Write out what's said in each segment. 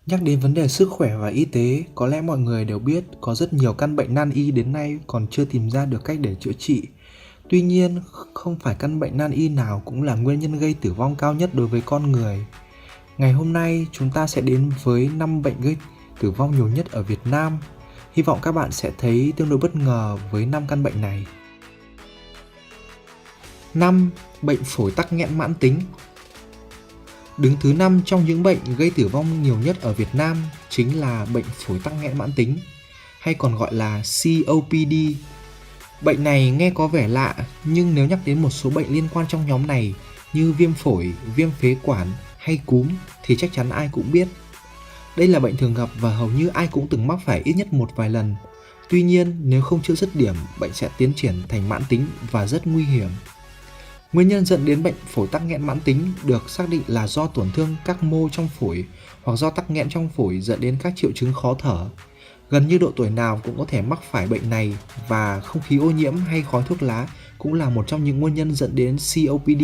Nhắc đến vấn đề sức khỏe và y tế, có lẽ mọi người đều biết có rất nhiều căn bệnh nan y đến nay còn chưa tìm ra được cách để chữa trị. Tuy nhiên, không phải căn bệnh nan y nào cũng là nguyên nhân gây tử vong cao nhất đối với con người. Ngày hôm nay, chúng ta sẽ đến với 5 bệnh gây tử vong nhiều nhất ở Việt Nam. Hy vọng các bạn sẽ thấy tương đối bất ngờ với 5 căn bệnh này. 5. Bệnh phổi tắc nghẽn mãn tính. Đứng thứ 5 trong những bệnh gây tử vong nhiều nhất ở Việt Nam chính là bệnh phổi tắc nghẽn mãn tính, hay còn gọi là COPD. Bệnh này nghe có vẻ lạ, nhưng nếu nhắc đến một số bệnh liên quan trong nhóm này như viêm phổi, viêm phế quản hay cúm thì chắc chắn ai cũng biết. Đây là bệnh thường gặp và hầu như ai cũng từng mắc phải ít nhất một vài lần. Tuy nhiên, nếu không chữa dứt điểm, bệnh sẽ tiến triển thành mãn tính và rất nguy hiểm. Nguyên nhân dẫn đến bệnh phổi tắc nghẽn mãn tính được xác định là do tổn thương các mô trong phổi hoặc do tắc nghẽn trong phổi dẫn đến các triệu chứng khó thở. Gần như độ tuổi nào cũng có thể mắc phải bệnh này và không khí ô nhiễm hay khói thuốc lá cũng là một trong những nguyên nhân dẫn đến COPD.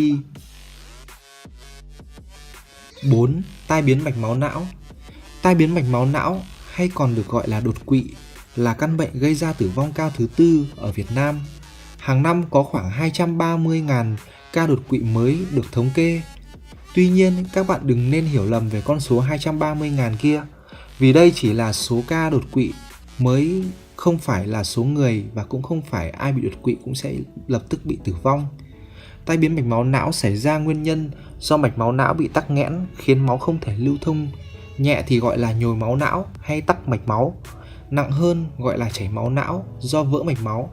4. Tai biến mạch máu não. Tai biến mạch máu não hay còn được gọi là đột quỵ là căn bệnh gây ra tử vong cao thứ tư ở Việt Nam. Hàng năm có khoảng 230.000 ca đột quỵ mới được thống kê. Tuy nhiên, các bạn đừng nên hiểu lầm về con số 230.000 kia, vì đây chỉ là số ca đột quỵ mới, không phải là số người và cũng không phải ai bị đột quỵ cũng sẽ lập tức bị tử vong. Tai biến mạch máu não xảy ra nguyên nhân do mạch máu não bị tắc nghẽn khiến máu không thể lưu thông, nhẹ thì gọi là nhồi máu não hay tắc mạch máu, nặng hơn gọi là chảy máu não do vỡ mạch máu.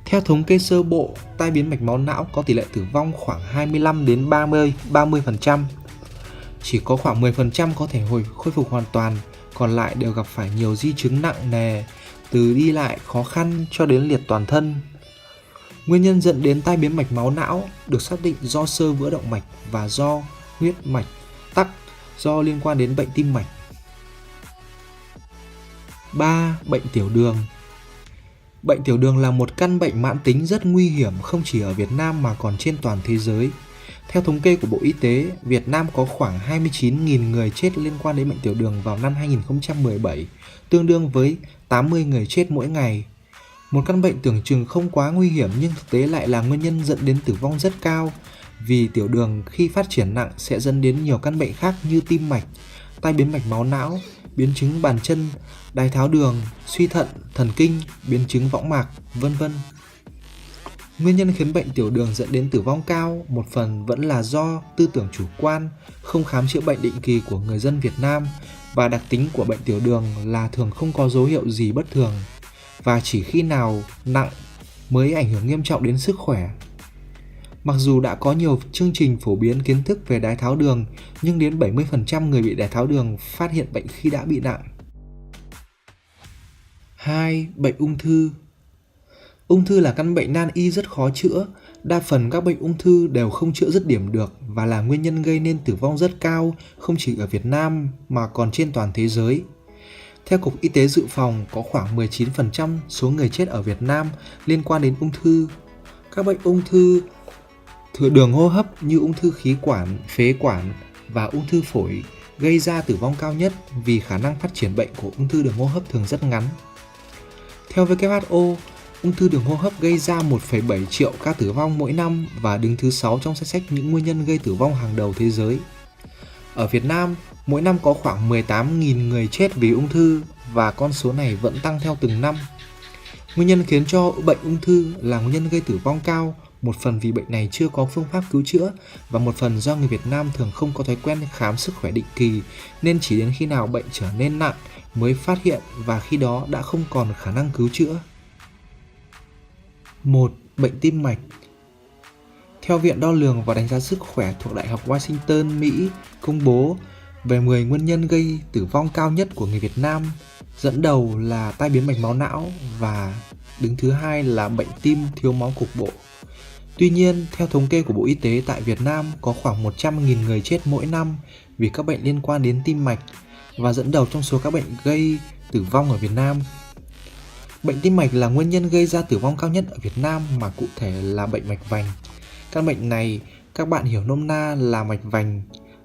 Theo thống kê sơ bộ, tai biến mạch máu não có tỷ lệ tử vong khoảng 25 đến 30%. Chỉ có khoảng 10% có thể khôi phục hoàn toàn, còn lại đều gặp phải nhiều di chứng nặng nề, từ đi lại khó khăn cho đến liệt toàn thân. Nguyên nhân dẫn đến tai biến mạch máu não được xác định do xơ vữa động mạch và do huyết mạch tắc do liên quan đến bệnh tim mạch. 3. Bệnh tiểu đường. Bệnh tiểu đường là một căn bệnh mãn tính rất nguy hiểm không chỉ ở Việt Nam mà còn trên toàn thế giới. Theo thống kê của Bộ Y tế, Việt Nam có khoảng 29.000 người chết liên quan đến bệnh tiểu đường vào năm 2017, tương đương với 80 người chết mỗi ngày. Một căn bệnh tưởng chừng không quá nguy hiểm nhưng thực tế lại là nguyên nhân dẫn đến tử vong rất cao, vì tiểu đường khi phát triển nặng sẽ dẫn đến nhiều căn bệnh khác như tim mạch, tai biến mạch máu não, biến chứng bàn chân, đái tháo đường, suy thận, thần kinh, biến chứng võng mạc, vân vân. Nguyên nhân khiến bệnh tiểu đường dẫn đến tử vong cao một phần vẫn là do tư tưởng chủ quan, không khám chữa bệnh định kỳ của người dân Việt Nam, và đặc tính của bệnh tiểu đường là thường không có dấu hiệu gì bất thường và chỉ khi nào nặng mới ảnh hưởng nghiêm trọng đến sức khỏe. Mặc dù đã có nhiều chương trình phổ biến kiến thức về đái tháo đường, nhưng đến 70% người bị đái tháo đường phát hiện bệnh khi đã bị nặng. 2. Bệnh ung thư. Ung thư là căn bệnh nan y rất khó chữa. Đa phần các bệnh ung thư đều không chữa dứt điểm được và là nguyên nhân gây nên tử vong rất cao không chỉ ở Việt Nam mà còn trên toàn thế giới. Theo Cục Y tế Dự phòng, có khoảng 19% số người chết ở Việt Nam liên quan đến ung thư. Các bệnh ung thư đường hô hấp như ung thư khí quản, phế quản và ung thư phổi gây ra tử vong cao nhất vì khả năng phát triển bệnh của ung thư đường hô hấp thường rất ngắn. Theo WHO, ung thư đường hô hấp gây ra 1,7 triệu ca tử vong mỗi năm và đứng thứ 6 trong danh sách những nguyên nhân gây tử vong hàng đầu thế giới. Ở Việt Nam, mỗi năm có khoảng 18.000 người chết vì ung thư và con số này vẫn tăng theo từng năm. Nguyên nhân khiến cho bệnh ung thư là nguyên nhân gây tử vong cao, một phần vì bệnh này chưa có phương pháp cứu chữa và một phần do người Việt Nam thường không có thói quen khám sức khỏe định kỳ, nên chỉ đến khi nào bệnh trở nên nặng mới phát hiện và khi đó đã không còn khả năng cứu chữa. 1. Bệnh tim mạch. Theo Viện Đo lường và Đánh giá Sức khỏe thuộc Đại học Washington, Mỹ công bố về 10 nguyên nhân gây tử vong cao nhất của người Việt Nam, dẫn đầu là tai biến mạch máu não và đứng thứ hai là bệnh tim thiếu máu cục bộ. Tuy nhiên, theo thống kê của Bộ Y tế, tại Việt Nam có khoảng 100.000 người chết mỗi năm vì các bệnh liên quan đến tim mạch và dẫn đầu trong số các bệnh gây tử vong ở Việt Nam. Bệnh tim mạch là nguyên nhân gây ra tử vong cao nhất ở Việt Nam, mà cụ thể là bệnh mạch vành. Căn bệnh này các bạn hiểu nôm na là mạch vành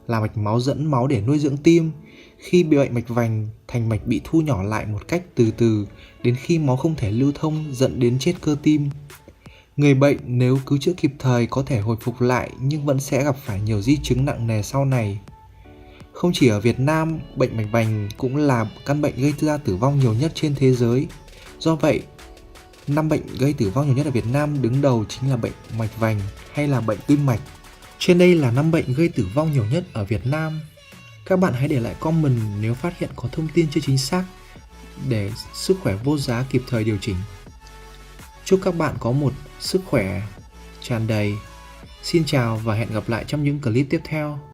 là mạch máu dẫn máu để nuôi dưỡng tim. Khi bị bệnh mạch vành, thành mạch bị thu nhỏ lại một cách từ từ đến khi máu không thể lưu thông dẫn đến chết cơ tim. Người bệnh nếu cứu chữa kịp thời có thể hồi phục lại nhưng vẫn sẽ gặp phải nhiều di chứng nặng nề sau này. Không chỉ ở Việt Nam, bệnh mạch vành cũng là căn bệnh gây ra tử vong nhiều nhất trên thế giới. Do vậy, 5 bệnh gây tử vong nhiều nhất ở Việt Nam đứng đầu chính là bệnh mạch vành hay là bệnh tim mạch. Trên đây là 5 bệnh gây tử vong nhiều nhất ở Việt Nam. Các bạn hãy để lại comment nếu phát hiện có thông tin chưa chính xác để sức khỏe vô giá kịp thời điều chỉnh. Chúc các bạn có một sức khỏe tràn đầy. Xin chào và hẹn gặp lại trong những clip tiếp theo.